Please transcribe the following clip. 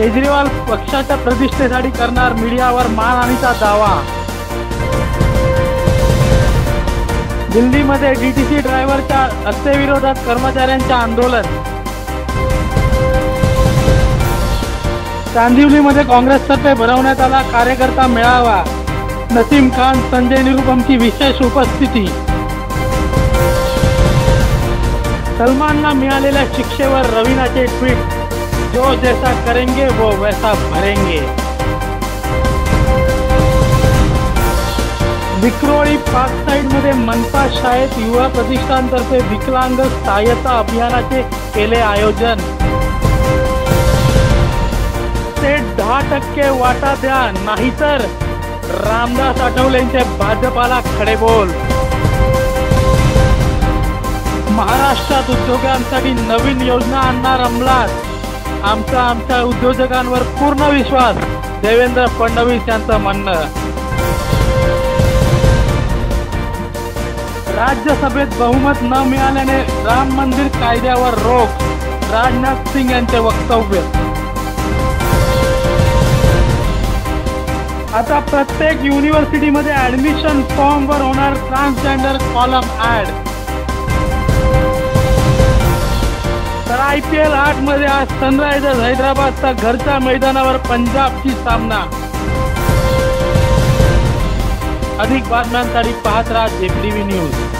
केजरीवाल पक्षाच्या प्रतिष्ठेसाठी करणार मीडियावर मानहानीचा दावा। दिल्लीमध्ये डीटीसी ड्रायव्हरच्या हत्येविरोधात कर्मचाऱ्यांचे आंदोलन। चांदिवलीमध्ये काँग्रेसतर्फे भरवण्यात आला कार्यकर्ता मेळावा। नसीम खान, संजय निरुपमची विशेष उपस्थिती। सलमानला मिळालेल्या शिक्षेवर रवीनाचे ट्विट, जो जैसा करेंगे वो वैसा भरेंगे। विक्रोळी पार्क साइडमध्ये मनपा शाळेत युवा प्रतिष्ठानतर्फे विकलांग सहाय्यता अभियानाचे केले आयोजन। ते 10% वाटा द्या, नाहीतर रामदास आठवलेंचे भाजपाला खडेबोल। महाराष्ट्रात उद्योगांसाठी नवीन योजना आणणार अंमलात। आमच्या उद्योजकांवर पूर्ण विश्वास, देवेंद्र फडणवीस यांचं म्हणणं। राज्यसभेत बहुमत न मिळाल्याने राम मंदिर कायद्यावर रोख, राजनाथ सिंग यांचे वक्तव्य। आता प्रत्येक युनिव्हर्सिटीमध्ये ऍडमिशन फॉर्मवर होणार ट्रान्सजेंडर कॉलम ऍड। तर IPL 8 मध्ये आज सनरायझर्स हैदराबादचा घरच्या मैदानावर पंजाबची सामना। अधिक बातम्यांसाठी पाहत राहा JPTV न्यूज।